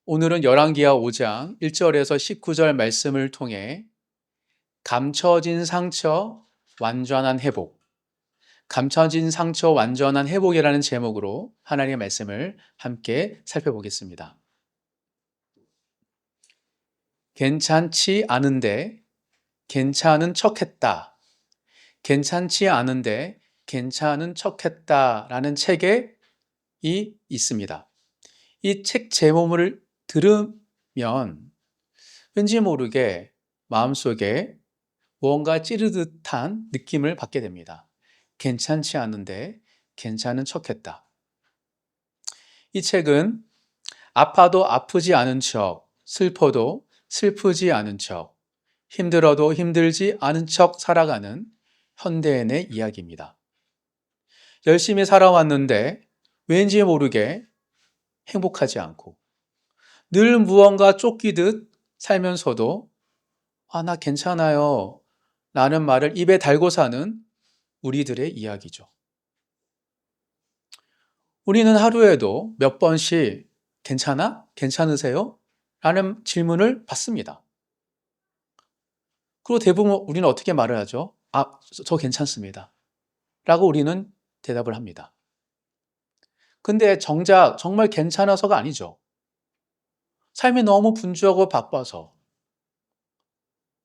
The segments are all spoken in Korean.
오늘은 열왕기하 5장 1절에서 19절 말씀을 통해 감춰진 상처, 완전한 회복, 감춰진 상처, 완전한 회복이라는 제목으로 하나님의 말씀을 함께 살펴보겠습니다. 괜찮지 않은데 괜찮은 척했다. 괜찮지 않은데 괜찮은 척했다라는 책에 있습니다. 이 책 제목을 들으면 왠지 모르게 마음속에 무언가 찌르듯한 느낌을 받게 됩니다. 괜찮지 않은데 괜찮은 척했다. 이 책은 아파도 아프지 않은 척, 슬퍼도 슬프지 않은 척, 힘들어도 힘들지 않은 척 살아가는 현대인의 이야기입니다. 열심히 살아왔는데 왠지 모르게 행복하지 않고 늘 무언가 쫓기듯 살면서도 나 괜찮아요 라는 말을 입에 달고 사는 우리들의 이야기죠. 우리는 하루에도 몇 번씩 괜찮아? 괜찮으세요? 라는 질문을 받습니다. 그리고 대부분 우리는 어떻게 말을 하죠? 저 괜찮습니다. 라고 우리는 대답을 합니다. 근데 정작 정말 괜찮아서가 아니죠. 삶이 너무 분주하고 바빠서,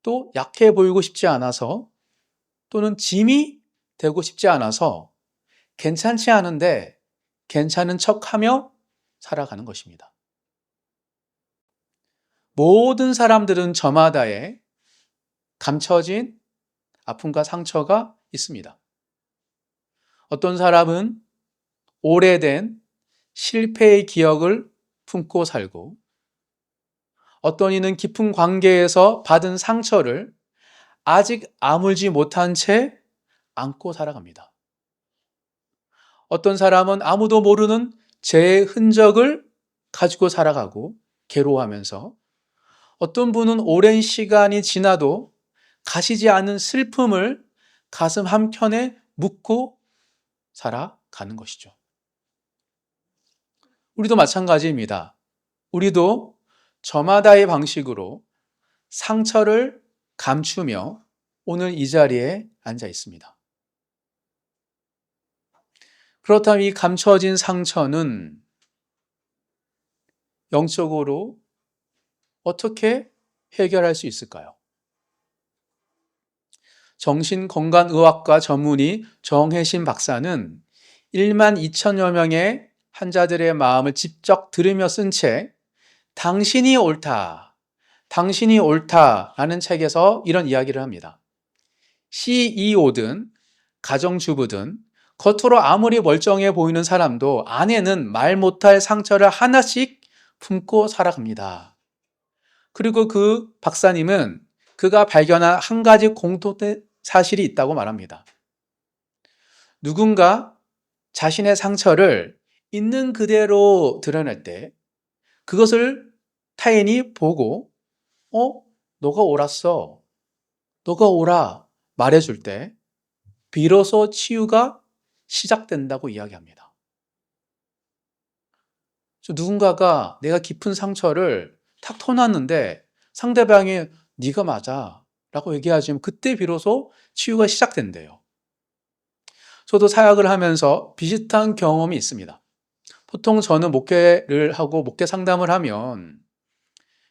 또 약해 보이고 싶지 않아서, 또는 짐이 되고 싶지 않아서 괜찮지 않은데 괜찮은 척하며 살아가는 것입니다. 모든 사람들은 저마다의 감춰진 아픔과 상처가 있습니다. 어떤 사람은 오래된 실패의 기억을 품고 살고, 어떤 이는 깊은 관계에서 받은 상처를 아직 아물지 못한 채 안고 살아갑니다. 어떤 사람은 아무도 모르는 죄의 흔적을 가지고 살아가고 괴로워하면서, 어떤 분은 오랜 시간이 지나도 가시지 않은 슬픔을 가슴 한켠에 묻고 살아가는 것이죠. 우리도 마찬가지입니다. 우리도 저마다의 방식으로 상처를 감추며 오늘 이 자리에 앉아 있습니다. 그렇다면 이 감춰진 상처는 영적으로 어떻게 해결할 수 있을까요? 정신건강의학과 전문의 정혜신 박사는 1만 2천여 명의 환자들의 마음을 직접 들으며 쓴 책 당신이 옳다, 당신이 옳다라는 책에서 이런 이야기를 합니다. CEO든 가정주부든 겉으로 아무리 멀쩡해 보이는 사람도 안에는 말 못할 상처를 하나씩 품고 살아갑니다. 그리고 그 박사님은 그가 발견한 한 가지 공통된 사실이 있다고 말합니다. 누군가 자신의 상처를 있는 그대로 드러낼 때 그것을 타인이 보고 너가 옳았어, 너가 옳아 말해줄 때 비로소 치유가 시작된다고 이야기합니다. 누군가가 내가 깊은 상처를 탁 터놨는데 상대방이 네가 맞아 라고 얘기하시면 그때 비로소 치유가 시작된대요. 저도 사역을 하면서 비슷한 경험이 있습니다. 보통 저는 목회를 하고 목회 상담을 하면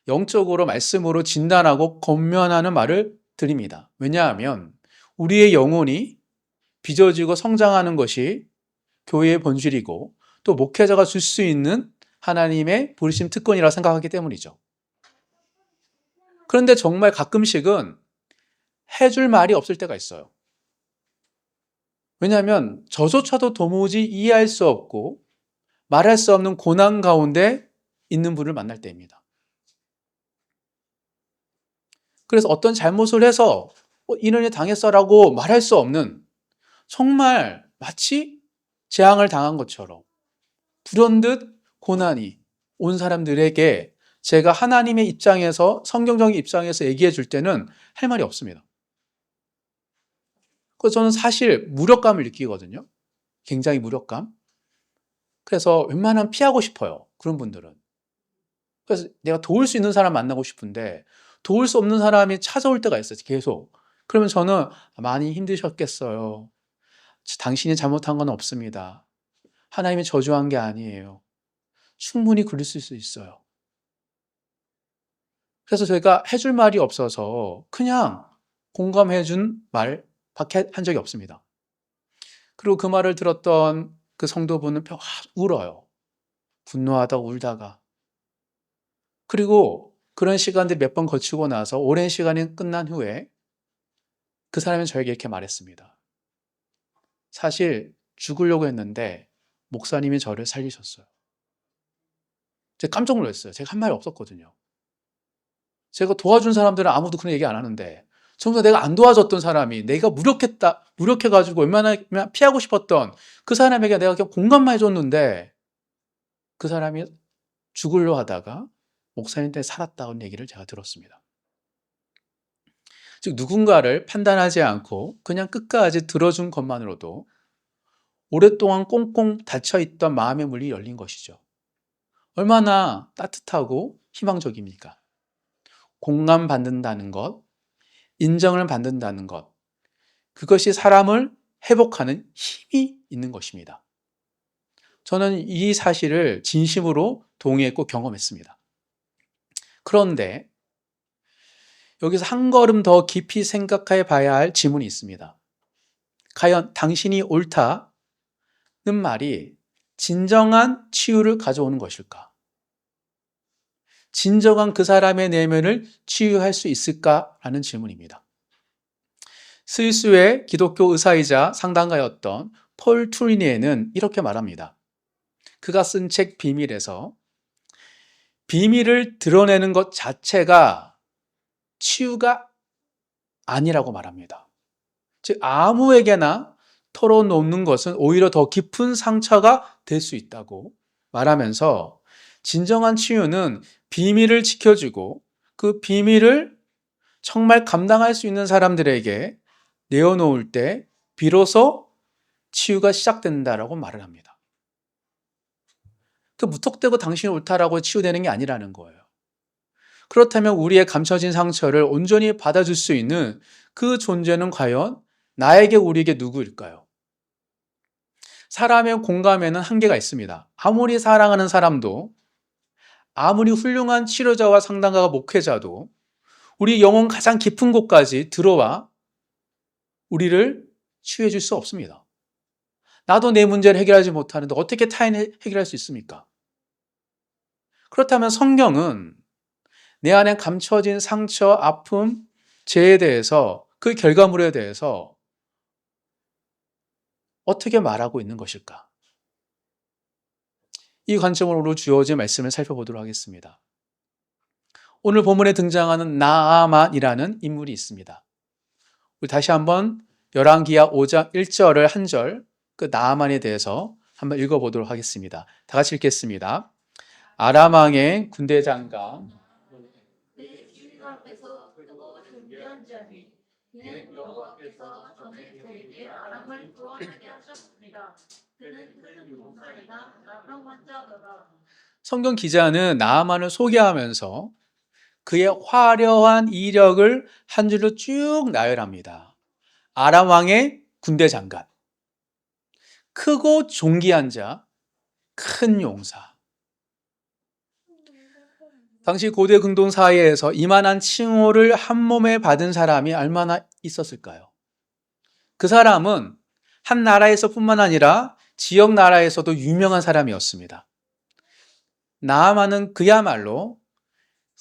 영적으로 말씀으로 진단하고 권면하는 말을 드립니다. 왜냐하면 우리의 영혼이 빚어지고 성장하는 것이 교회의 본질이고 또 목회자가 줄 수 있는 하나님의 부르심 특권이라고 생각하기 때문이죠. 그런데 정말 가끔씩은 해줄 말이 없을 때가 있어요. 왜냐하면 저조차도 도무지 이해할 수 없고 말할 수 없는 고난 가운데 있는 분을 만날 때입니다. 그래서 어떤 잘못을 해서 이런 일 당했어라고 말할 수 없는, 정말 마치 재앙을 당한 것처럼 불현듯 고난이 온 사람들에게 제가 하나님의 입장에서, 성경적인 입장에서 얘기해 줄 때는 할 말이 없습니다. 그래서 저는 사실 무력감을 느끼거든요. 굉장히 무력감. 그래서 웬만하면 피하고 싶어요. 그런 분들은. 그래서 내가 도울 수 있는 사람 만나고 싶은데 도울 수 없는 사람이 찾아올 때가 있어요. 계속. 그러면 저는 많이 힘드셨겠어요. 당신이 잘못한 건 없습니다. 하나님이 저주한 게 아니에요. 충분히 그럴 수 있어요. 그래서 제가 해줄 말이 없어서 그냥 공감해준 말밖에 한 적이 없습니다. 그리고 그 말을 들었던 그 성도분은 울어요. 분노하다 울다가. 그리고 그런 시간들 몇 번 거치고 나서 오랜 시간이 끝난 후에 그 사람이 저에게 이렇게 말했습니다. 사실 죽으려고 했는데 목사님이 저를 살리셨어요. 제가 깜짝 놀랐어요. 제가 한 말이 없었거든요. 제가 도와준 사람들은 아무도 그런 얘기 안 하는데 정말 내가 안 도와줬던 사람이 내가 무력해가지고 웬만하면 피하고 싶었던 그 사람에게 내가 그냥 공감만 해줬는데 그 사람이 죽으려 하다가 목사님 때문에 살았다는 얘기를 제가 들었습니다. 즉 누군가를 판단하지 않고 그냥 끝까지 들어준 것만으로도 오랫동안 꽁꽁 닫혀있던 마음의 문이 열린 것이죠. 얼마나 따뜻하고 희망적입니까? 공감받는다는 것, 인정을 받는다는 것, 그것이 사람을 회복하는 힘이 있는 것입니다. 저는 이 사실을 진심으로 동의했고 경험했습니다. 그런데 여기서 한 걸음 더 깊이 생각해 봐야 할 지문이 있습니다. 과연 당신이 옳다는 말이 진정한 치유를 가져오는 것일까? 진정한 그 사람의 내면을 치유할 수 있을까라는 질문입니다. 스위스의 기독교 의사이자 상담가였던 폴 투리니에는 이렇게 말합니다. 그가 쓴 책 비밀에서 비밀을 드러내는 것 자체가 치유가 아니라고 말합니다. 즉 아무에게나 털어놓는 것은 오히려 더 깊은 상처가 될 수 있다고 말하면서 진정한 치유는 비밀을 지켜주고 그 비밀을 정말 감당할 수 있는 사람들에게 내어놓을 때 비로소 치유가 시작된다라고 말을 합니다. 그 무턱대고 당신이 옳다라고 치유되는 게 아니라는 거예요. 그렇다면 우리의 감춰진 상처를 온전히 받아줄 수 있는 그 존재는 과연 나에게 우리에게 누구일까요? 사람의 공감에는 한계가 있습니다. 아무리 사랑하는 사람도 아무리 훌륭한 치료자와 상담가가 목회자도 우리 영혼 가장 깊은 곳까지 들어와 우리를 치유해 줄 수 없습니다. 나도 내 문제를 해결하지 못하는데 어떻게 타인이 해결할 수 있습니까? 그렇다면 성경은 내 안에 감춰진 상처, 아픔, 죄에 대해서 그 결과물에 대해서 어떻게 말하고 있는 것일까? 이 관점으로 주어진 말씀을 살펴보도록 하겠습니다. 오늘 본문에 등장하는 나아만이라는 인물이 있습니다. 우리 다시 한번 열왕기하 5장 1절을 한 절 그 나아만에 대해서 한번 읽어보도록 하겠습니다. 다 같이 읽겠습니다. 아람 왕의 군대 장관 성경 기자는 나아만을 소개하면서 그의 화려한 이력을 한 줄로 쭉 나열합니다. 아람 왕의 군대 장관, 크고 존귀한 자, 큰 용사. 당시 고대 근동 사회에서 이만한 칭호를 한 몸에 받은 사람이 얼마나 있었을까요? 그 사람은 한 나라에서뿐만 아니라 지역 나라에서도 유명한 사람이었습니다. 나아만은 그야말로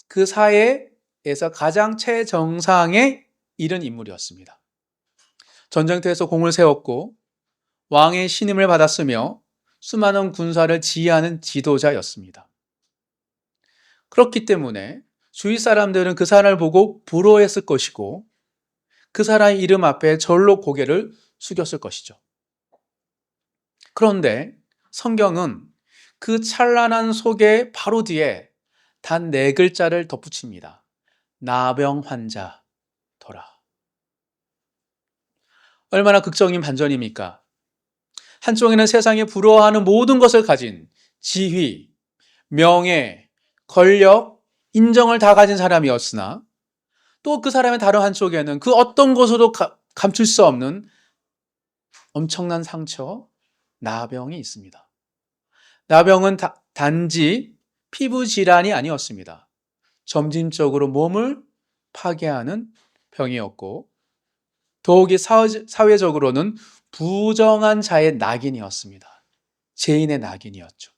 그 사회에서 가장 최정상에 이른 인물이었습니다. 전쟁터에서 공을 세웠고 왕의 신임을 받았으며 수많은 군사를 지휘하는 지도자였습니다. 그렇기 때문에 주위 사람들은 그 사람을 보고 부러워했을 것이고 그 사람의 이름 앞에 절로 고개를 숙였을 것이죠. 그런데 성경은 그 찬란한 소개 바로 뒤에 단 4글자를 덧붙입니다. 나병 환자더라. 얼마나 극적인 반전입니까? 한쪽에는 세상에 부러워하는 모든 것을 가진 지위, 명예, 권력, 인정을 다 가진 사람이었으나 또 그 사람의 다른 한쪽에는 그 어떤 것으로도 감출 수 없는 엄청난 상처, 나병이 있습니다. 나병은 단지 피부 질환이 아니었습니다. 점진적으로 몸을 파괴하는 병이었고 더욱이 사회적으로는 부정한 자의 낙인이었습니다. 죄인의 낙인이었죠.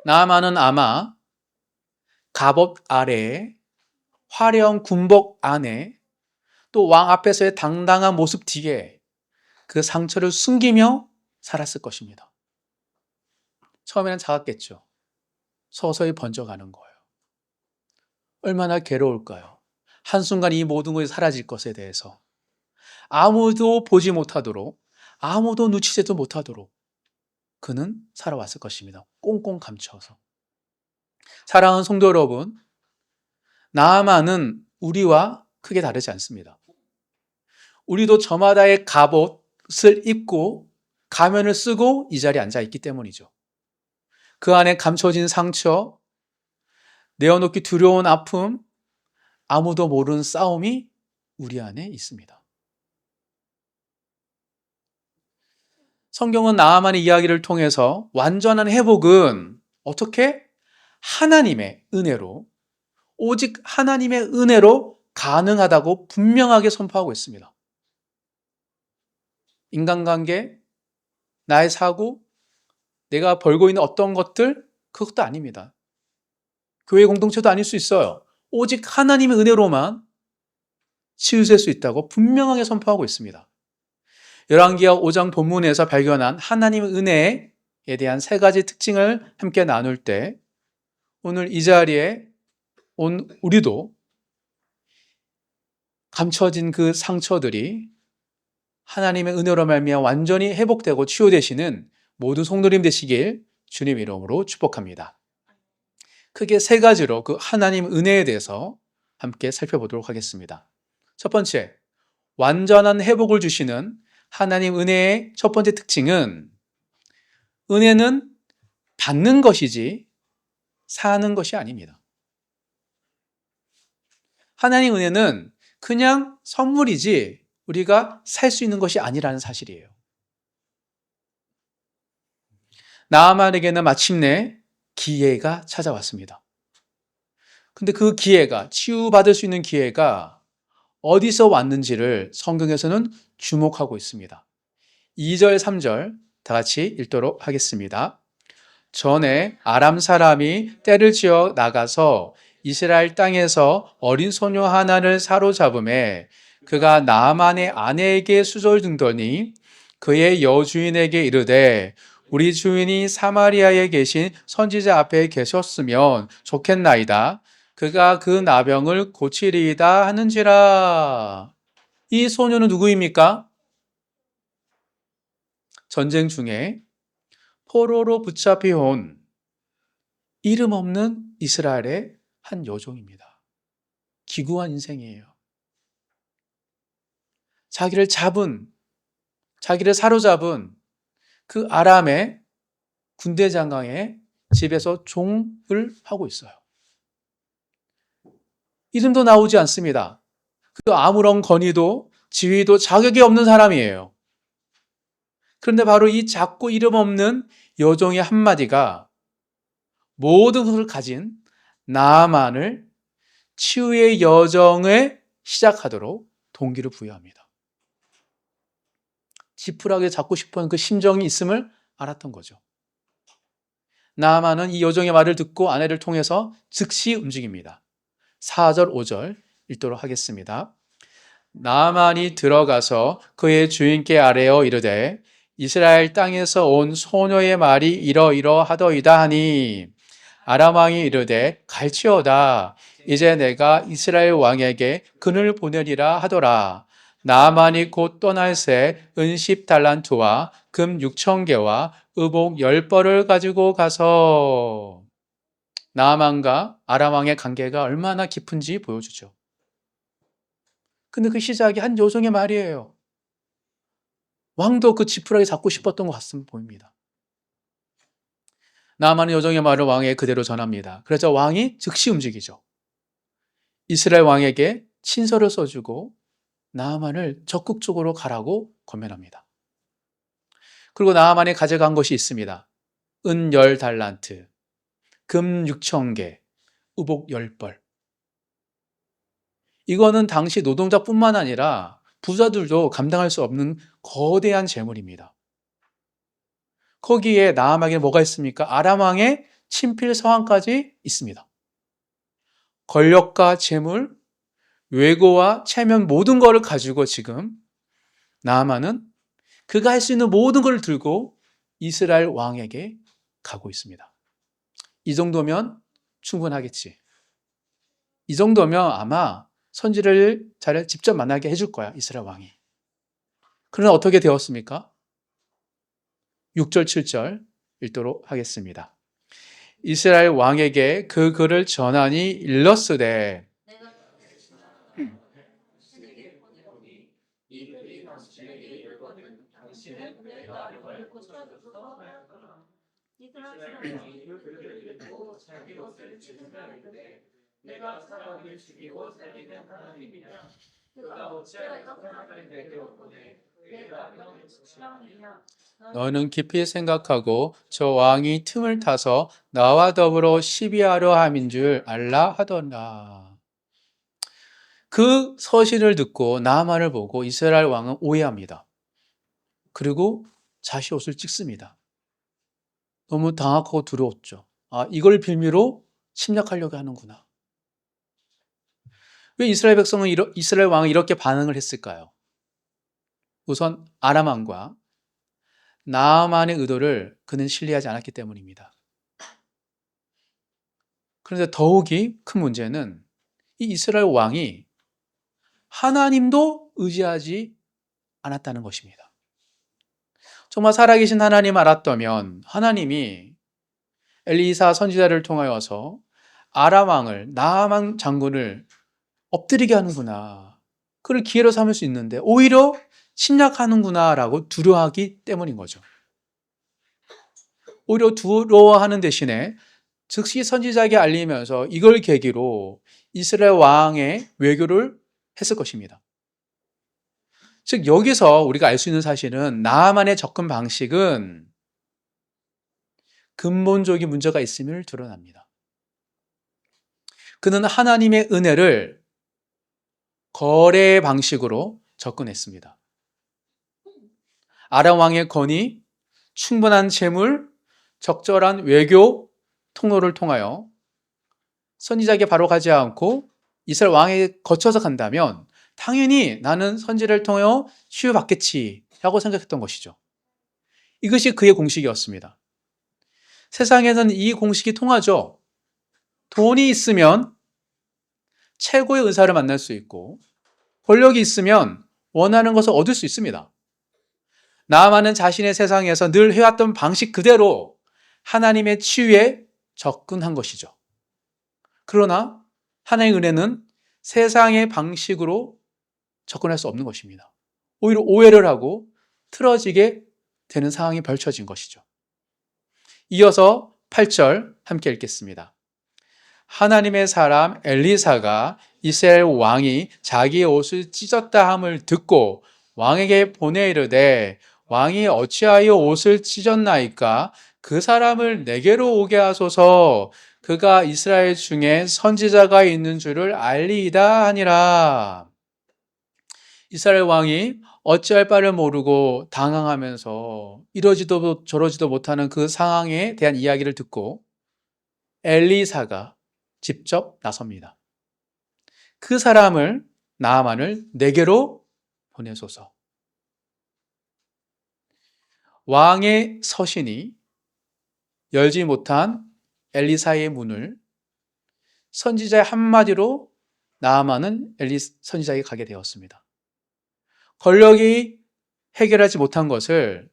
나아만은 아마 갑옷 아래에 화려한 군복 안에 또 왕 앞에서의 당당한 모습 뒤에 그 상처를 숨기며 살았을 것입니다. 처음에는 작았겠죠. 서서히 번져가는 거예요. 얼마나 괴로울까요? 한순간 이 모든 것이 사라질 것에 대해서 아무도 보지 못하도록, 아무도 눈치채도 못하도록 그는 살아왔을 것입니다. 꽁꽁 감춰서. 사랑하는 성도 여러분, 나아만은 우리와 크게 다르지 않습니다. 우리도 저마다의 갑옷을 입고 가면을 쓰고 이 자리에 앉아 있기 때문이죠. 그 안에 감춰진 상처, 내어놓기 두려운 아픔, 아무도 모르는 싸움이 우리 안에 있습니다. 성경은 나아만의 이야기를 통해서 완전한 회복은 어떻게? 하나님의 은혜로, 오직 하나님의 은혜로 가능하다고 분명하게 선포하고 있습니다. 인간관계, 나의 사고, 내가 벌고 있는 어떤 것들, 그것도 아닙니다. 교회 공동체도 아닐 수 있어요. 오직 하나님의 은혜로만 치유될 수 있다고 분명하게 선포하고 있습니다. 열왕기하 5장 본문에서 발견한 하나님의 은혜에 대한 세 가지 특징을 함께 나눌 때 오늘 이 자리에 온 우리도 감춰진 그 상처들이 하나님의 은혜로 말미암아 완전히 회복되고 치유되시는 모든 성도님 되시길 주님 이름으로 축복합니다. 크게 세 가지로 그 하나님 은혜에 대해서 함께 살펴보도록 하겠습니다. 첫 번째, 완전한 회복을 주시는 하나님 은혜의 첫 번째 특징은 은혜는 받는 것이지 사는 것이 아닙니다. 하나님 은혜는 그냥 선물이지 우리가 살 수 있는 것이 아니라는 사실이에요. 나아만에게는 마침내 기회가 찾아왔습니다. 근데 그 기회가, 치유받을 수 있는 기회가 어디서 왔는지를 성경에서는 주목하고 있습니다. 2절, 3절 다 같이 읽도록 하겠습니다. 전에 아람 사람이 떼를 지어 나가서 이스라엘 땅에서 어린 소녀 하나를 사로잡음에 그가 나아만의 아내에게 수절등더니 그의 여주인에게 이르되 우리 주인이 사마리아에 계신 선지자 앞에 계셨으면 좋겠나이다. 그가 그 나병을 고치리이다 하는지라. 이 소녀는 누구입니까? 전쟁 중에 포로로 붙잡혀온 이름 없는 이스라엘의 한 여종입니다. 기구한 인생이에요. 자기를 사로잡은 그 아람의 군대 장관의 집에서 종을 하고 있어요. 이름도 나오지 않습니다. 그 아무런 권위도 지위도 자격이 없는 사람이에요. 그런데 바로 이 작고 이름 없는 여종의 한마디가 모든 것을 가진 나아만을 치유의 여정을 시작하도록 동기를 부여합니다. 지푸라기에 잡고 싶은 그 심정이 있음을 알았던 거죠. 나아만은 이 여종의 말을 듣고 아내를 통해서 즉시 움직입니다. 4절, 5절 읽도록 하겠습니다. 나아만이 들어가서 그의 주인께 아뢰어 이르되 이스라엘 땅에서 온 소녀의 말이 이러이러하더이다 하니 아람 왕이 이르되 갈지어다. 이제 내가 이스라엘 왕에게 그를 보내리라 하더라. 나아만이 곧 떠날새 은 10달란트와 금 6,000개와 의복 10벌을 가지고 가서 나아만과 아람 왕의 관계가 얼마나 깊은지 보여주죠. 근데 그 시작이 한 여종의 말이에요. 왕도 그 지푸라기 잡고 싶었던 것 같습니다. 보입니다. 나아만은 요정의 말을 왕에게 그대로 전합니다. 그래서 왕이 즉시 움직이죠. 이스라엘 왕에게 친서를 써주고 나아만을 적극적으로 가라고 권면합니다. 그리고 나아만이 가져간 것이 있습니다. 은 10달란트, 금 6,000개, 의복 10벌. 이거는 당시 노동자뿐만 아니라 부자들도 감당할 수 없는 거대한 재물입니다. 거기에 나아만에게 뭐가 있습니까? 아람 왕의 친필 서한까지 있습니다. 권력과 재물, 외고와 체면 모든 것을 가지고 지금 나아만은 그가 할 수 있는 모든 걸 들고 이스라엘 왕에게 가고 있습니다. 이 정도면 충분하겠지. 이 정도면 아마 선지를 잘 직접 만나게 해줄 거야, 이스라엘 왕이. 그러나 어떻게 되었습니까? 6절, 7절 읽도록 하겠습니다. 이스라엘 왕에게 그 글을 전하니 일렀으되 너는 깊이 생각하고 저 왕이 틈을 타서 나와 더불어 시비하려 함인 줄 알라 하더라. 그 서신을 듣고 나아만을 보고 이스라엘 왕은 오해합니다. 그리고 자시 옷을 찍습니다. 너무 당황하고 두려웠죠. 아, 이걸 빌미로 침략하려고 하는구나. 왜 이스라엘 백성은 이스라엘 왕은 이렇게 반응을 했을까요? 우선 아람 왕과 나아만의 의도를 그는 신뢰하지 않았기 때문입니다. 그런데 더욱이 큰 문제는 이 이스라엘 왕이 하나님도 의지하지 않았다는 것입니다. 정말 살아계신 하나님 알았다면 하나님이 엘리사 선지자를 통하여서 아람 왕을 나아만 장군을 엎드리게 하는구나. 그걸 기회로 삼을 수 있는데 오히려 침략하는구나라고 두려워하기 때문인 거죠. 오히려 두려워하는 대신에 즉시 선지자에게 알리면서 이걸 계기로 이스라엘 왕의 외교를 했을 것입니다. 즉 여기서 우리가 알 수 있는 사실은 나아만의 접근 방식은 근본적인 문제가 있음을 드러납니다. 그는 하나님의 은혜를 거래 방식으로 접근했습니다. 아람 왕의 건의, 충분한 재물, 적절한 외교 통로를 통하여 선지자에게 바로 가지 않고 이스라엘 왕에게 거쳐서 간다면 당연히 나는 선지를 통하여 치유받겠지 라고 생각했던 것이죠. 이것이 그의 공식이었습니다. 세상에는 이 공식이 통하죠. 돈이 있으면 최고의 의사를 만날 수 있고 권력이 있으면 원하는 것을 얻을 수 있습니다. 나아만은 자신의 세상에서 늘 해왔던 방식 그대로 하나님의 치유에 접근한 것이죠. 그러나 하나님의 은혜는 세상의 방식으로 접근할 수 없는 것입니다. 오히려 오해를 하고 틀어지게 되는 상황이 펼쳐진 것이죠. 이어서 8절 함께 읽겠습니다. 하나님의 사람 엘리사가 이스라엘 왕이 자기의 옷을 찢었다 함을 듣고 왕에게 보내 이르되 왕이 어찌하여 옷을 찢었나이까? 그 사람을 내게로 오게 하소서. 그가 이스라엘 중에 선지자가 있는 줄을 알리이다 하니라. 이스라엘 왕이 어찌할 바를 모르고 당황하면서 이러지도 저러지도 못하는 그 상황에 대한 이야기를 듣고 엘리사가 직접 나섭니다. 그 사람을 나아만을 내게로 보내소서. 왕의 서신이 열지 못한 엘리사의 문을 선지자의 한마디로 나아만은 선지자에게 가게 되었습니다. 권력이 해결하지 못한 것을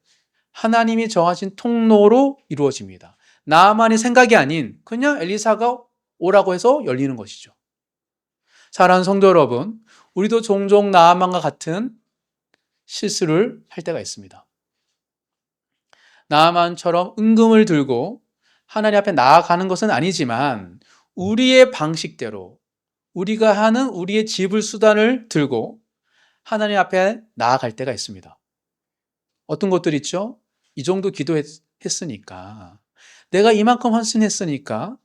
하나님이 정하신 통로로 이루어집니다. 나아만의 생각이 아닌 그냥 엘리사가 오라고 해서 열리는 것이죠. 사랑하는 성도 여러분, 우리도 종종 나아만과 같은 실수를 할 때가 있습니다. 나아만처럼 은금을 들고 하나님 앞에 나아가는 것은 아니지만 우리의 방식대로 우리가 하는 우리의 지불 수단을 들고 하나님 앞에 나아갈 때가 있습니다. 어떤 것들 있죠? 이 정도 기도했으니까, 내가 이만큼 헌신했으니까,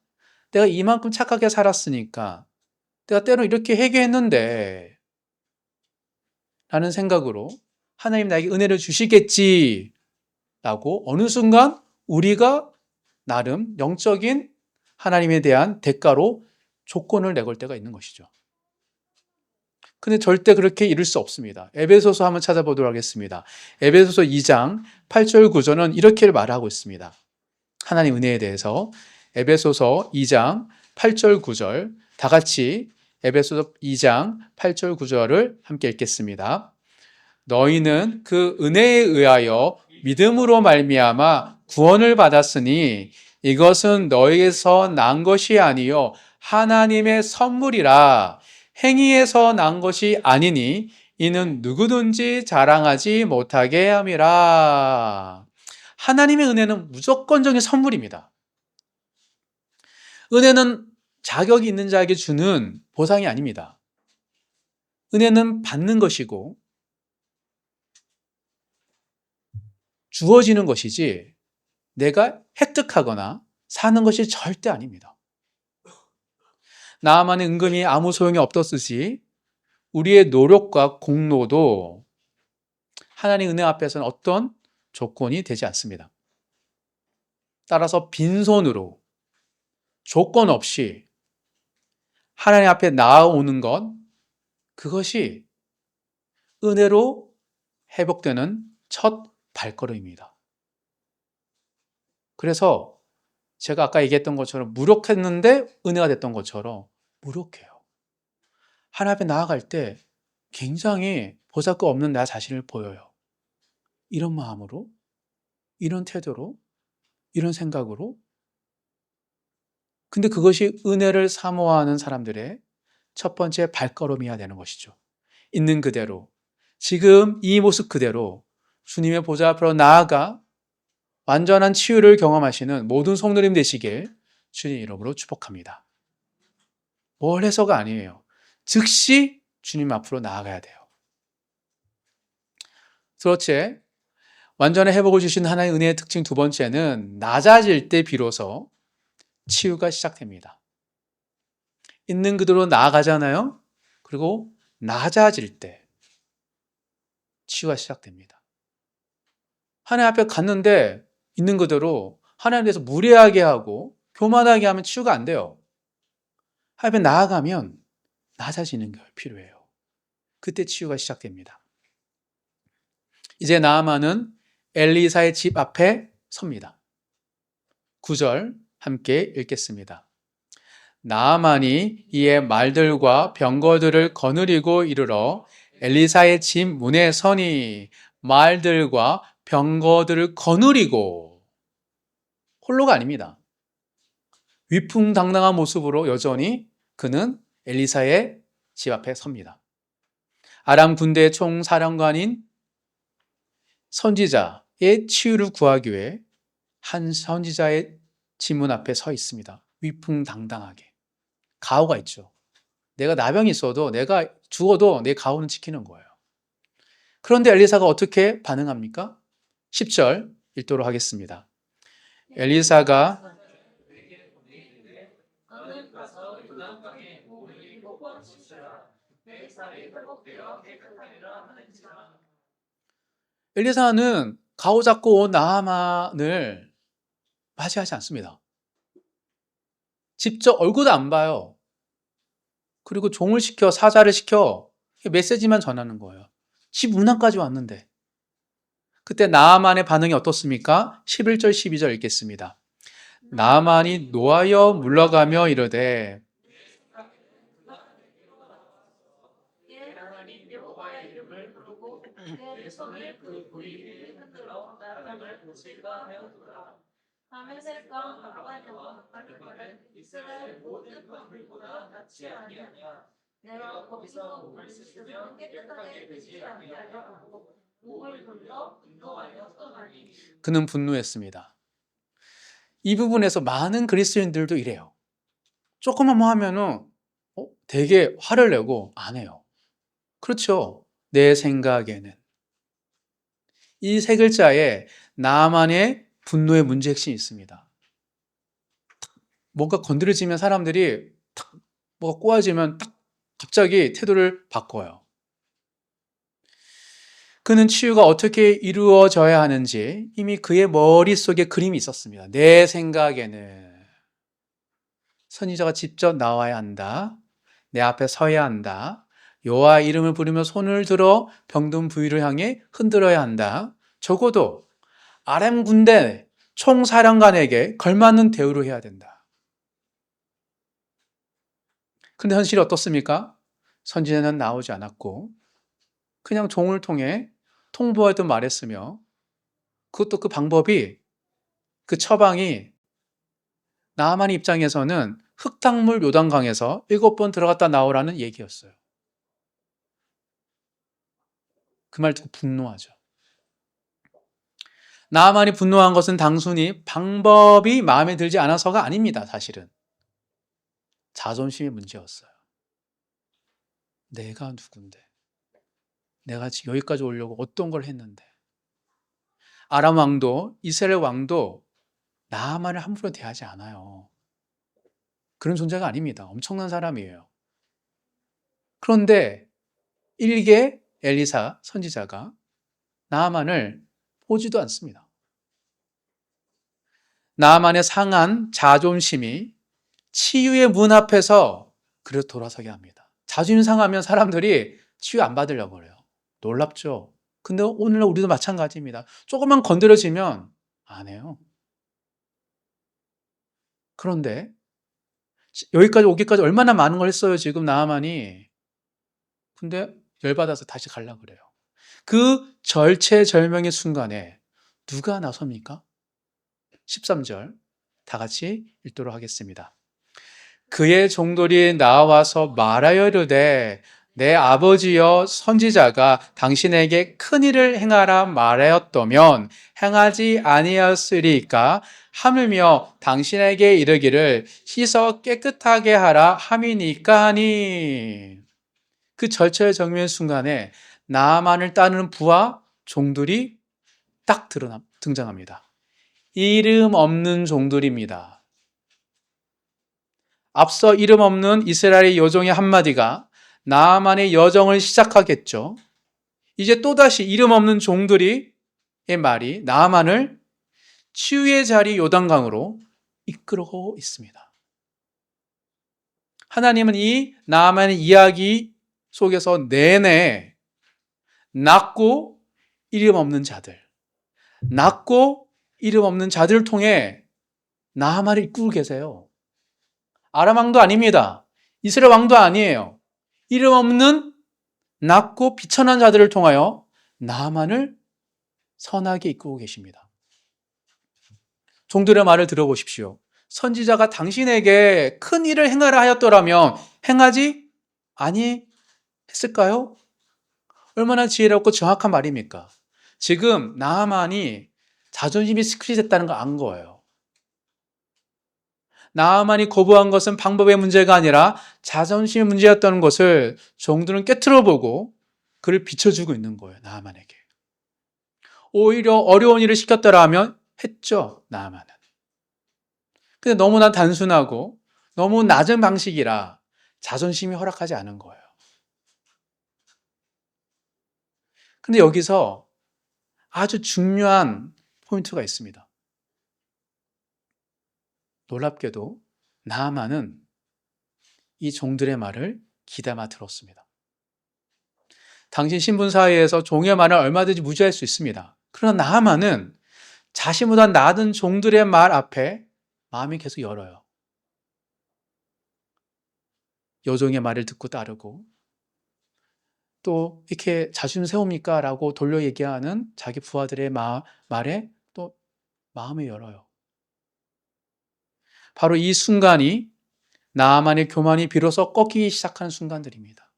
내가 이만큼 착하게 살았으니까, 내가 때로 이렇게 회개했는데 라는 생각으로 하나님 나에게 은혜를 주시겠지 라고 어느 순간 우리가 나름 영적인 하나님에 대한 대가로 조건을 내걸 때가 있는 것이죠. 근데 절대 그렇게 이룰 수 없습니다. 에베소서 한번 찾아보도록 하겠습니다. 에베소서 2장 8절 9절은 이렇게 말하고 있습니다. 하나님 은혜에 대해서 에베소서 2장 8절 9절 다 같이 에베소서 2장 8절 9절을 함께 읽겠습니다. 너희는 그 은혜에 의하여 믿음으로 말미암아 구원을 받았으니 이것은 너희에서 난 것이 아니요 하나님의 선물이라. 행위에서 난 것이 아니니 이는 누구든지 자랑하지 못하게 함이라. 하나님의 은혜는 무조건적인 선물입니다. 은혜는 자격이 있는 자에게 주는 보상이 아닙니다. 은혜는 받는 것이고 주어지는 것이지 내가 획득하거나 사는 것이 절대 아닙니다. 나만의 은금이 아무 소용이 없었듯이 우리의 노력과 공로도 하나님 은혜 앞에서는 어떤 조건이 되지 않습니다. 따라서 빈손으로 조건 없이 하나님 앞에 나아오는 것, 그것이 은혜로 회복되는 첫 발걸음입니다. 그래서 제가 아까 얘기했던 것처럼 무력했는데 은혜가 됐던 것처럼 무력해요. 하나님 앞에 나아갈 때 굉장히 보잘것없는 나 자신을 보여요. 이런 마음으로, 이런 태도로, 이런 생각으로. 근데 그것이 은혜를 사모하는 사람들의 첫 번째 발걸음이어야 되는 것이죠. 있는 그대로, 지금 이 모습 그대로 주님의 보좌 앞으로 나아가 완전한 치유를 경험하시는 모든 성도님 되시길 주님 이름으로 축복합니다. 뭘 해서가 아니에요. 즉시 주님 앞으로 나아가야 돼요. 둘째, 완전한 회복을 주신 하나님의 은혜의 특징 두 번째는 낮아질 때 비로소 치유가 시작됩니다. 있는 그대로 나아가잖아요. 그리고 낮아질 때 치유가 시작됩니다. 하나님 앞에 갔는데 있는 그대로 하나님에 대해서 무례하게 하고 교만하게 하면 치유가 안 돼요. 하나님 앞에 나아가면 낮아지는 게 필요해요. 그때 치유가 시작됩니다. 이제 나아만은 엘리사의 집 앞에 섭니다. 9절 함께 읽겠습니다. 나아만이 이에 말들과 병거들을 거느리고 이르러 엘리사의 집 문에 서니 말들과 병거들을 거느리고 홀로가 아닙니다. 위풍당당한 모습으로 여전히 그는 엘리사의 집 앞에 섭니다. 아람 군대의 총사령관인 선지자의 치유를 구하기 위해 한 선지자의 집 문 앞에 서 있습니다. 위풍당당하게. 가오가 있죠. 내가 나병이 있어도 내가 죽어도 내 가오는 지키는 거예요. 그런데 엘리사가 어떻게 반응합니까? 10절 읽도록 하겠습니다. 엘리사가 엘리사는 가오 잡고 온 나아만을 맞이하지 않습니다. 직접 얼굴도 안 봐요. 그리고 종을 시켜 사자를 시켜 메시지만 전하는 거예요. 집 문안까지 왔는데. 그때 나아만의 반응이 어떻습니까? 11절 12절 읽겠습니다. 나아만이 노하여 물러가며 이르되 그는 분노했습니다. 이 부분에서 많은 그리스도인들도 이래요. 조금만 뭐 하면은 되게 화를 내고 안 해요. 그렇죠. 내 생각에는. 이 세 글자에 나만의 분노의 문제 핵심이 있습니다. 뭔가 건드려지면 사람들이 탁 뭐가 꼬아지면 딱 갑자기 태도를 바꿔요. 그는 치유가 어떻게 이루어져야 하는지 이미 그의 머릿속에 그림이 있었습니다. 내 생각에는 선지자가 직접 나와야 한다. 내 앞에 서야 한다. 여호와 이름을 부르며 손을 들어 병든 부위를 향해 흔들어야 한다. 적어도 아람 군대 총사령관에게 걸맞는 대우를 해야 된다. 근데 현실이 어떻습니까? 선지자는 나오지 않았고 그냥 종을 통해 통보하듯 말했으며 그것도 그 방법이 그 처방이 나아만 입장에서는 흙탕물 요단강에서 7번 들어갔다 나오라는 얘기였어요. 그 말 듣고 분노하죠. 나아만이 분노한 것은 단순히 방법이 마음에 들지 않아서가 아닙니다. 사실은 자존심의 문제였어요. 내가 누군데? 내가 지금 여기까지 오려고 어떤 걸 했는데? 아람 왕도 이스라엘 왕도 나아만을 함부로 대하지 않아요. 그런 존재가 아닙니다. 엄청난 사람이에요. 그런데 일개 엘리사 선지자가 나아만을 보지도 않습니다. 나아만의 상한 자존심이 치유의 문 앞에서 그래서 돌아서게 합니다. 자존심 상하면 사람들이 치유 안 받으려고 그래요. 놀랍죠? 근데 오늘날 우리도 마찬가지입니다. 조금만 건드려지면 안 해요. 그런데 여기까지 오기까지 얼마나 많은 걸 했어요, 지금 나아만이. 근데 열받아서 다시 가려고 그래요. 그 절체절명의 순간에 누가 나섭니까? 13절 다 같이 읽도록 하겠습니다. 그의 종들이 나와서 말하여 이르되 내 아버지여 선지자가 당신에게 큰 일을 행하라 말하였다면 행하지 아니하였으리까 하물며 당신에게 이르기를 씻어 깨끗하게 하라 함이니까 하니. 그 절체절명의 순간에 나아만을 따르는 부하 종들이 딱 등장합니다. 이름 없는 종들입니다. 앞서 이름 없는 이스라엘의 여종의 한마디가 나아만의 여정을 시작하겠죠. 이제 또다시 이름 없는 종들이 의 말이 나아만을 치유의 자리 요단강으로 이끌고 있습니다. 하나님은 이 나아만의 이야기 속에서 내내 낮고 이름 없는 자들, 낮고 이름 없는 자들을 통해 나아만을 이끌고 계세요. 아람 왕도 아닙니다. 이스라엘 왕도 아니에요. 이름 없는 낮고 비천한 자들을 통하여 나아만을 선하게 이끌고 계십니다. 종들의 말을 들어보십시오. 선지자가 당신에게 큰 일을 행하라 하였더라면 행하지 아니했을까요? 얼마나 지혜롭고 정확한 말입니까? 지금 나아만이 자존심이 스크리됐다는 걸 안 거예요. 나아만이 거부한 것은 방법의 문제가 아니라 자존심의 문제였다는 것을 종들은 꿰뚫어보고 그를 비춰주고 있는 거예요. 나아만에게. 오히려 어려운 일을 시켰더라면 했죠. 나아만은. 근데 너무나 단순하고 너무 낮은 방식이라 자존심이 허락하지 않은 거예요. 근데 여기서 아주 중요한 포인트가 있습니다. 놀랍게도 나아만은 이 종들의 말을 귀담아 들었습니다. 당신 신분 사이에서 종의 말을 얼마든지 무시할 수 있습니다. 그러나 나아만은 자신보다 낮은 종들의 말 앞에 마음이 계속 열어요. 여종의 말을 듣고 따르고 또 이렇게 자존심 세웁니까? 라고 돌려 얘기하는 자기 부하들의 말에 또 마음이 열어요. 바로 이 순간이 나아만의 교만이 비로소 꺾이기 시작하는 순간들입니다.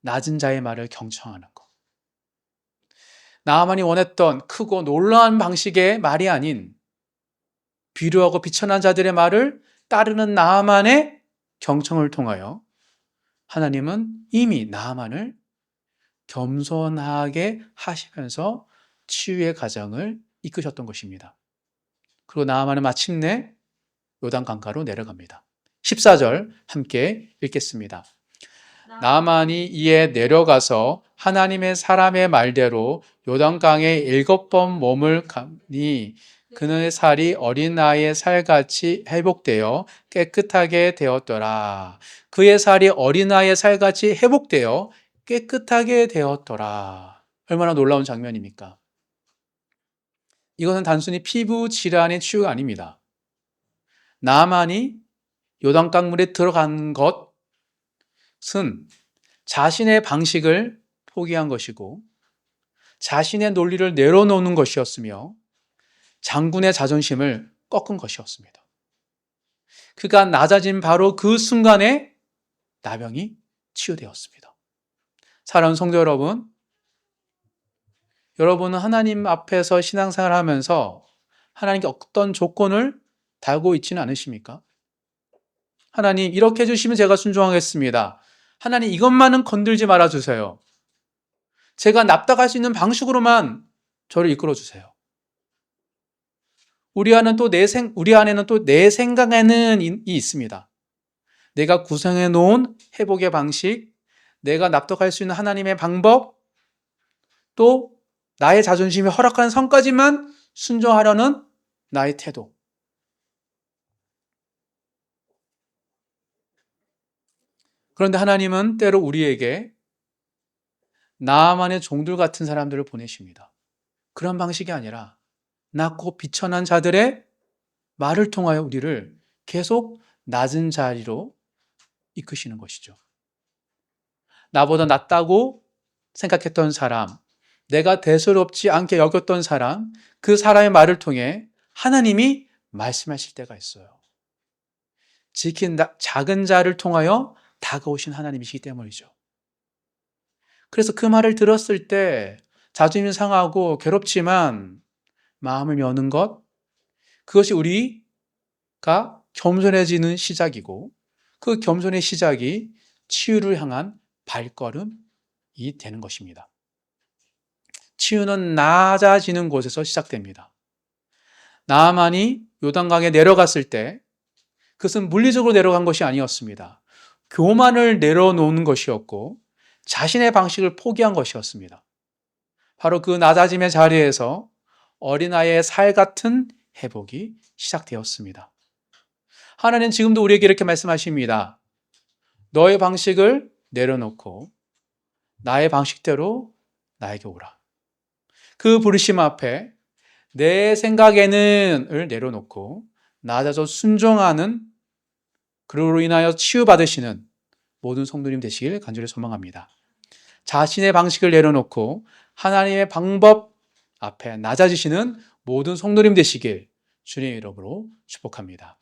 낮은 자의 말을 경청하는 것. 나아만이 원했던 크고 놀라운 방식의 말이 아닌 비루하고 비천한 자들의 말을 따르는 나아만의 경청을 통하여 하나님은 이미 나아만을 겸손하게 하시면서 치유의 과정을 이끄셨던 것입니다. 그리고 나아만은 마침내 요단 강가로 내려갑니다. 14절 함께 읽겠습니다. 나아만이 이에 내려가서 하나님의 사람의 말대로 요단강에 7번 몸을 감니 그의 살이 어린 아이의 살같이 회복되어 깨끗하게 되었더라. 그의 살이 어린 아이의 살같이 회복되어 깨끗하게 되었더라. 얼마나 놀라운 장면입니까? 이것은 단순히 피부 질환의 치유가 아닙니다. 나아만이 요단강물에 들어간 것은 자신의 방식을 포기한 것이고 자신의 논리를 내려놓는 것이었으며 장군의 자존심을 꺾은 것이었습니다. 그가 낮아진 바로 그 순간에 나병이 치유되었습니다. 사랑하는 성도 여러분, 여러분은 하나님 앞에서 신앙생활을 하면서 하나님께 어떤 조건을 달고 있지는 않으십니까? 하나님 이렇게 해주시면 제가 순종하겠습니다. 하나님 이것만은 건들지 말아주세요. 제가 납득할 수 있는 방식으로만 저를 이끌어주세요. 우리 안에는 또 내 생각에는 있습니다. 내가 구성해 놓은 회복의 방식, 내가 납득할 수 있는 하나님의 방법, 또 나의 자존심이 허락하는 선까지만 순종하려는 나의 태도. 그런데 하나님은 때로 우리에게 나만의 종들 같은 사람들을 보내십니다. 그런 방식이 아니라 낮고 비천한 자들의 말을 통하여 우리를 계속 낮은 자리로 이끄시는 것이죠. 나보다 낫다고 생각했던 사람, 내가 대수롭지 않게 여겼던 사람, 그 사람의 말을 통해 하나님이 말씀하실 때가 있어요. 지킨 작은 자를 통하여 다가오신 하나님이시기 때문이죠. 그래서 그 말을 들었을 때 자존심이 상하고 괴롭지만 마음을 여는 것, 그것이 우리가 겸손해지는 시작이고 그 겸손의 시작이 치유를 향한 발걸음이 되는 것입니다. 치유는 낮아지는 곳에서 시작됩니다. 나아만이 요단강에 내려갔을 때 그것은 물리적으로 내려간 것이 아니었습니다. 교만을 내려놓는 것이었고 자신의 방식을 포기한 것이었습니다. 바로 그 낮아짐의 자리에서 어린아이의 살 같은 회복이 시작되었습니다. 하나님은 지금도 우리에게 이렇게 말씀하십니다. 너의 방식을 내려놓고 나의 방식대로 나에게 오라. 그 부르심 앞에 내 생각에는을 내려놓고 낮아져 순종하는, 그로 인하여 치유받으시는 모든 성도님 되시길 간절히 소망합니다. 자신의 방식을 내려놓고 하나님의 방법 앞에 낮아지시는 모든 성도님 되시길 주님의 이름으로 축복합니다.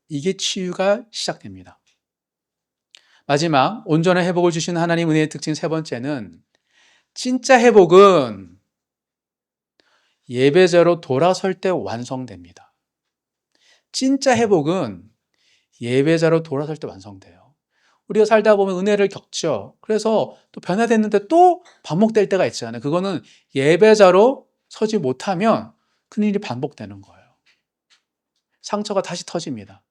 이게 치유가 시작됩니다. 마지막 온전한 회복을 주시는 하나님 은혜의 특징 세 번째는 진짜 회복은 예배자로 돌아설 때 완성됩니다. 진짜 회복은 예배자로 돌아설 때 완성돼요. 우리가 살다 보면 은혜를 겪죠. 그래서 또 변화됐는데 또 반복될 때가 있잖아요. 그거는 예배자로 서지 못하면 큰일이 반복되는 거예요. 상처가 다시 터집니다.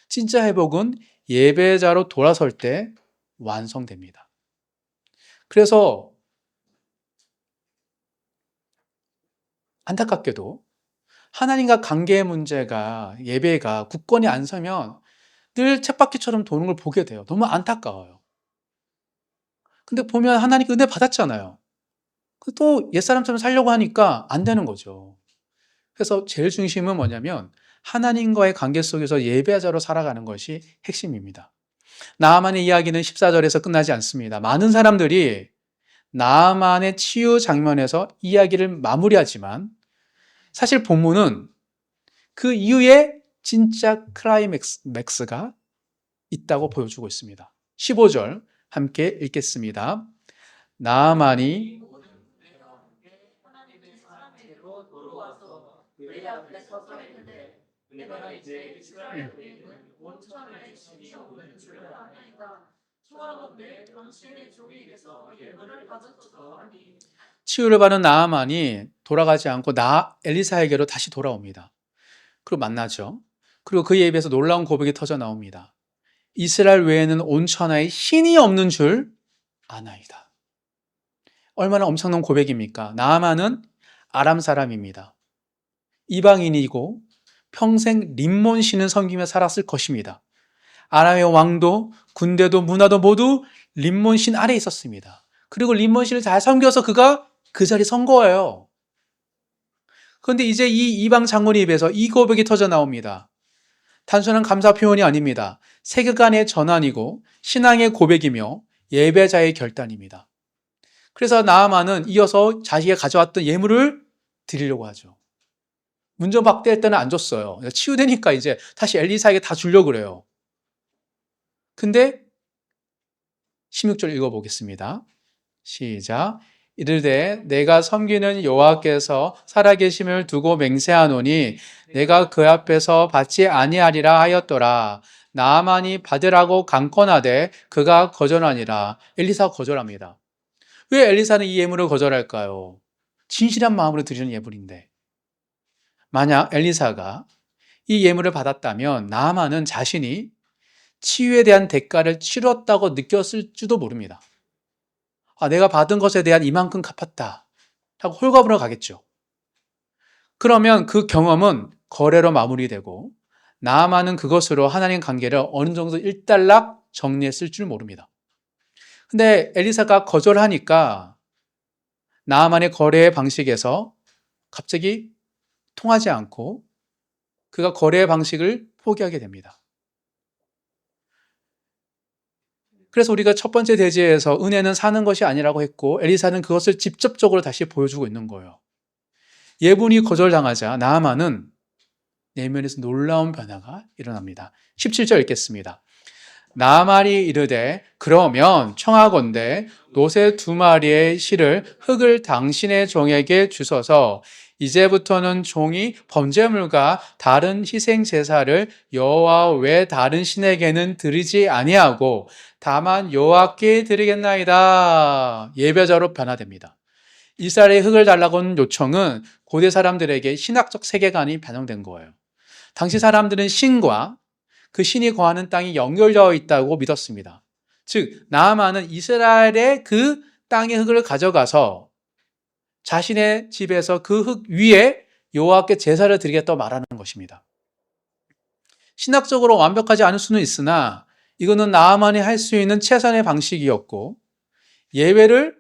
진짜 회복은 예배자로 돌아설 때 완성됩니다. 그래서 안타깝게도 하나님과 관계의 문제가, 예배가 굳건히 안 서면 늘 쳇바퀴처럼 도는 걸 보게 돼요. 너무 안타까워요. 근데 보면 하나님께 은혜 받았잖아요. 또 옛사람처럼 살려고 하니까 안 되는 거죠. 그래서 제일 중심은 뭐냐면 하나님과의 관계 속에서 예배자로 살아가는 것이 핵심입니다. 나아만의 이야기는 14절에서 끝나지 않습니다. 많은 사람들이 나아만의 치유 장면에서 이야기를 마무리하지만 사실 본문은 그 이후에 진짜 클라이맥스가 있다고 보여주고 있습니다. 15절 함께 읽겠습니다. 나아만이 사람에게로 돌아와서 내 앞에 서서 있는데 내가 이제 이스라엘에게 있는 온천의 신이 오는 줄을 아나이다. 청하건대 당신의 종에게서 예물을 받았소서 하니. 치유를 받은 나아만이 돌아가지 않고 엘리사에게로 다시 돌아옵니다. 그리고 만나죠. 그리고 그에 입에서 놀라운 고백이 터져 나옵니다. 이스라엘 외에는 온 천하에 신이 없는 줄 아나이다. 얼마나 엄청난 고백입니까? 나아만은 아람 사람입니다. 이방인이고 평생 림몬 신을 섬기며 살았을 것입니다. 아람의 왕도 군대도 문화도 모두 림몬 신 아래에 있었습니다. 그리고 림몬 신을 잘 섬겨서 그가 그 자리에 선 거예요. 그런데 이제 이 이방 장군의 입에서 이 고백이 터져 나옵니다. 단순한 감사 표현이 아닙니다. 세계관의 전환이고 신앙의 고백이며 예배자의 결단입니다. 그래서 나아만은 이어서 자기가 가져왔던 예물을 드리려고 하죠. 문전박대할 때는 안 줬어요. 치유되니까 이제 다시 엘리사에게 다 주려고 그래요. 근데 16절 읽어보겠습니다. 시작. 이르되 내가 섬기는 여호와께서 살아계심을 두고 맹세하노니 내가 그 앞에서 받지 아니하리라 하였더라. 나아만이 받으라고 강권하되 그가 거절하니라. 엘리사가 거절합니다. 왜 엘리사는 이 예물을 거절할까요? 진실한 마음으로 드리는 예물인데. 만약 엘리사가 이 예물을 받았다면 나아만은 자신이 치유에 대한 대가를 치렀다고 느꼈을지도 모릅니다. 내가 받은 것에 대한 이만큼 갚았다 하고 홀가분하게 가겠죠. 그러면 그 경험은 거래로 마무리되고 나아만은 그것으로 하나님 관계를 어느 정도 일단락 정리했을 줄 모릅니다. 근데 엘리사가 거절하니까 나아만의 거래의 방식에서 갑자기 통하지 않고 그가 거래의 방식을 포기하게 됩니다. 그래서 우리가 첫 번째 대지에서 은혜는 사는 것이 아니라고 했고 엘리사는 그것을 직접적으로 다시 보여주고 있는 거예요. 예분이 거절당하자 나아만은 내면에서 놀라운 변화가 일어납니다. 17절 읽겠습니다. 나아만이 이르되 그러면 청하건대 노새 2마리의 실을 흙을 당신의 종에게 주소서. 이제부터는 종이 번제물과 다른 희생 제사를 여호와 외 다른 신에게는 드리지 아니하고 다만 여호와께 드리겠나이다. 예배자로 변화됩니다. 이스라엘의 흙을 달라고 하는 요청은 고대 사람들에게 신학적 세계관이 반영된 거예요. 당시 사람들은 신과 그 신이 거하는 땅이 연결되어 있다고 믿었습니다. 즉 나아만은 이스라엘의 그 땅의 흙을 가져가서 자신의 집에서 그 흙 위에 여호와께 제사를 드리겠다고 말하는 것입니다. 신학적으로 완벽하지 않을 수는 있으나 이거는 나아만이 할 수 있는 최선의 방식이었고 예배를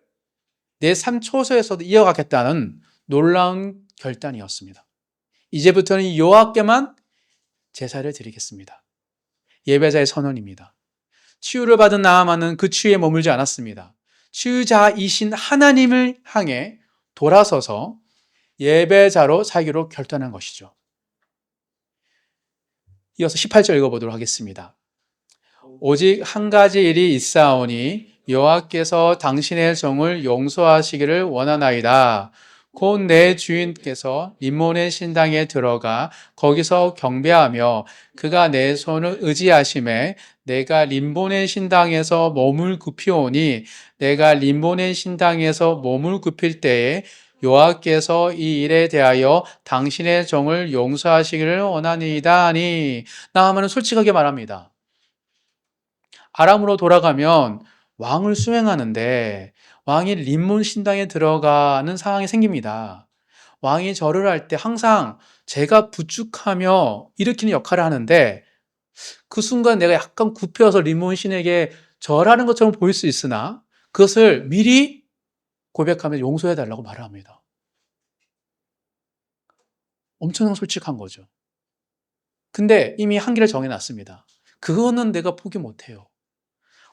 내 삶 초소에서도 이어가겠다는 놀라운 결단이었습니다. 이제부터는 여호와께만 제사를 드리겠습니다. 예배자의 선언입니다. 치유를 받은 나아만은 그 치유에 머물지 않았습니다. 치유자이신 하나님을 향해 돌아서서 예배자로 살기로 결단한 것이죠. 이어서 18절 읽어보도록 하겠습니다. 오직 한 가지 일이 있사오니 여호와께서 당신의 종을 용서하시기를 원하나이다. 곧 내 주인께서 림몬의 신당에 들어가 거기서 경배하며 그가 내 손을 의지하심에 내가 림몬의 신당에서 몸을 굽히오니 내가 림몬의 신당에서 몸을 굽힐 때에 여호와께서 이 일에 대하여 당신의 종을 용서하시기를 원하니이다 하니. 나아만은 솔직하게 말합니다. 아람으로 돌아가면 왕을 수행하는데 왕이 림몬 신당에 들어가는 상황이 생깁니다. 왕이 절을 할 때 항상 제가 부축하며 일으키는 역할을 하는데 그 순간 내가 약간 굽혀서 림몬 신에게 절하는 것처럼 보일 수 있으나 그것을 미리 고백하며 용서해달라고 말을 합니다. 엄청나게 솔직한 거죠. 근데 이미 한계를 정해놨습니다. 그거는 내가 포기 못해요.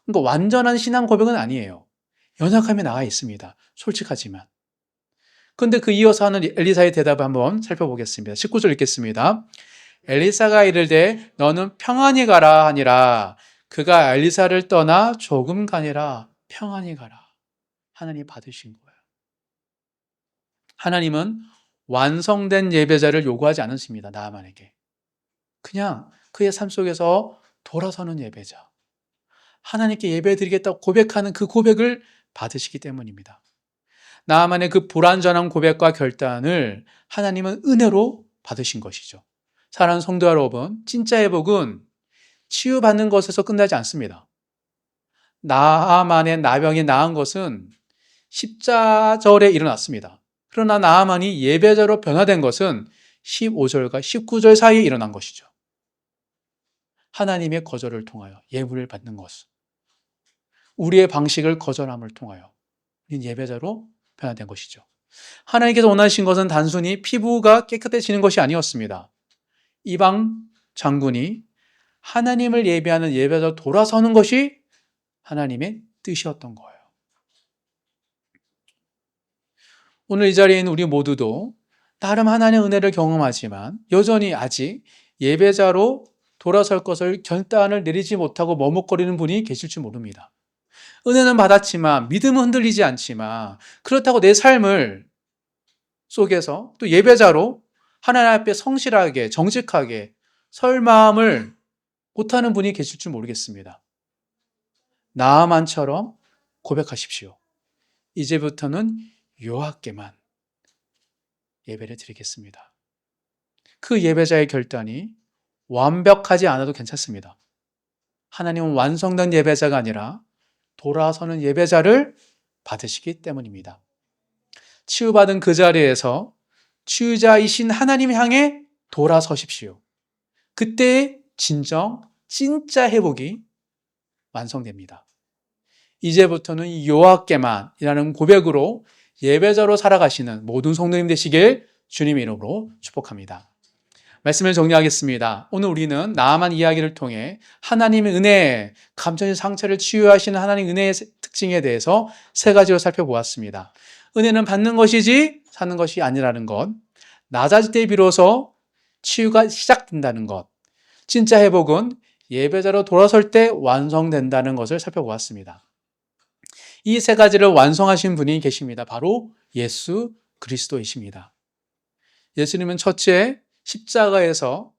그러니까 완전한 신앙 고백은 아니에요. 연약함이 나와 있습니다. 솔직하지만. 그런데 그 이어서 하는 엘리사의 대답을 한번 살펴보겠습니다. 19절 읽겠습니다. 엘리사가 이르되 너는 평안히 가라 하니라. 그가 엘리사를 떠나 조금 가니라. 평안히 가라. 하나님이 받으신 거예요. 하나님은 완성된 예배자를 요구하지 않으십니다. 나아만에게. 그냥 그의 삶 속에서 돌아서는 예배자. 하나님께 예배드리겠다고 고백하는 그 고백을 받으시기 때문입니다. 나아만의 그 불완전한 고백과 결단을 하나님은 은혜로 받으신 것이죠. 사랑하는 성도 여러분, 진짜 회복은 치유받는 것에서 끝나지 않습니다. 나아만의 나병이 나은 것은 십자절에 일어났습니다. 그러나 나아만이 예배자로 변화된 것은 15절과 19절 사이에 일어난 것이죠. 하나님의 거절을 통하여 예물을 받는 것, 우리의 방식을 거절함을 통하여 우리는 예배자로 변화된 것이죠. 하나님께서 원하신 것은 단순히 피부가 깨끗해지는 것이 아니었습니다. 이방 장군이 하나님을 예배하는 예배자로 돌아서는 것이 하나님의 뜻이었던 거예요. 오늘 이 자리에 있는 우리 모두도 나름 하나님의 은혜를 경험하지만 여전히 아직 예배자로 돌아설 것을 결단을 내리지 못하고 머뭇거리는 분이 계실 줄 모릅니다. 은혜는 받았지만 믿음은 흔들리지 않지만 그렇다고 내 삶을 속에서 또 예배자로 하나님 앞에 성실하게 정직하게 설 마음을 못하는 분이 계실 줄 모르겠습니다. 나아만처럼 고백하십시오. 이제부터는 여호와께만 예배를 드리겠습니다. 그 예배자의 결단이 완벽하지 않아도 괜찮습니다. 하나님은 완성된 예배자가 아니라 돌아서는 예배자를 받으시기 때문입니다. 치유받은 그 자리에서 치유자이신 하나님 향해 돌아서십시오. 그때 진짜 회복이 완성됩니다. 이제부터는 여호와께만이라는 고백으로 예배자로 살아가시는 모든 성도님 되시길 주님의 이름으로 축복합니다. 말씀을 정리하겠습니다. 오늘 우리는 나아만 이야기를 통해 하나님의 은혜, 감정의 상처를 치유하시는 하나님의 은혜의 특징에 대해서 세 가지로 살펴보았습니다. 은혜는 받는 것이지 사는 것이 아니라는 것, 낮아질 때 비로소 치유가 시작된다는 것, 진짜 회복은 예배자로 돌아설 때 완성된다는 것을 살펴보았습니다. 이 세 가지를 완성하신 분이 계십니다. 바로 예수 그리스도이십니다. 예수님은 첫째, 십자가에서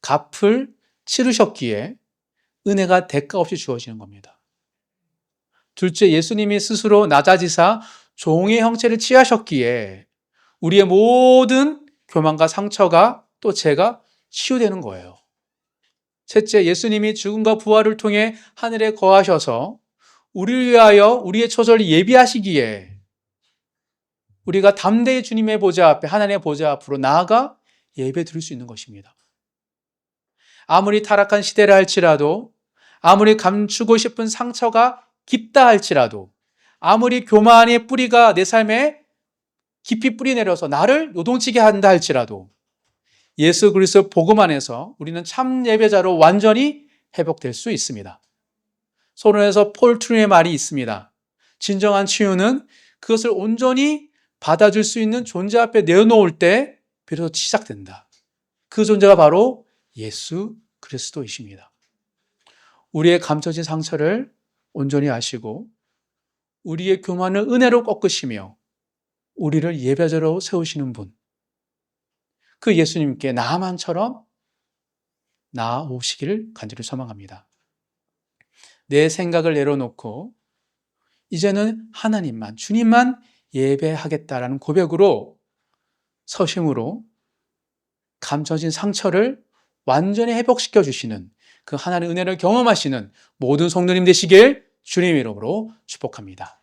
값을 치르셨기에 은혜가 대가 없이 주어지는 겁니다. 둘째, 예수님이 스스로 낮아지사 종의 형체를 취하셨기에 우리의 모든 교만과 상처가 또 죄가 치유되는 거예요. 셋째, 예수님이 죽음과 부활을 통해 하늘에 거하셔서 우리를 위하여 우리의 처소를 예비하시기에 우리가 담대히 주님의 보좌 앞에, 하나님의 보좌 앞으로 나아가 예배 드릴 수 있는 것입니다. 아무리 타락한 시대라 할지라도, 아무리 감추고 싶은 상처가 깊다 할지라도, 아무리 교만의 뿌리가 내 삶에 깊이 뿌리 내려서 나를 요동치게 한다 할지라도 예수 그리스도 복음 안에서 우리는 참 예배자로 완전히 회복될 수 있습니다. 서론에서 폴 트루의 말이 있습니다. 진정한 치유는 그것을 온전히 받아줄 수 있는 존재 앞에 내어놓을 때 비로소 시작된다. 그 존재가 바로 예수 그리스도이십니다. 우리의 감춰진 상처를 온전히 아시고 우리의 교만을 은혜로 꺾으시며 우리를 예배자로 세우시는 분, 그 예수님께 나아만처럼 나아오시기를 간절히 소망합니다. 내 생각을 내려놓고 이제는 하나님만, 주님만 예배하겠다라는 고백으로 서심으로 감춰진 상처를 완전히 회복시켜 주시는 그 하나님의 은혜를 경험하시는 모든 성도님 되시길 주님의 이름으로 축복합니다.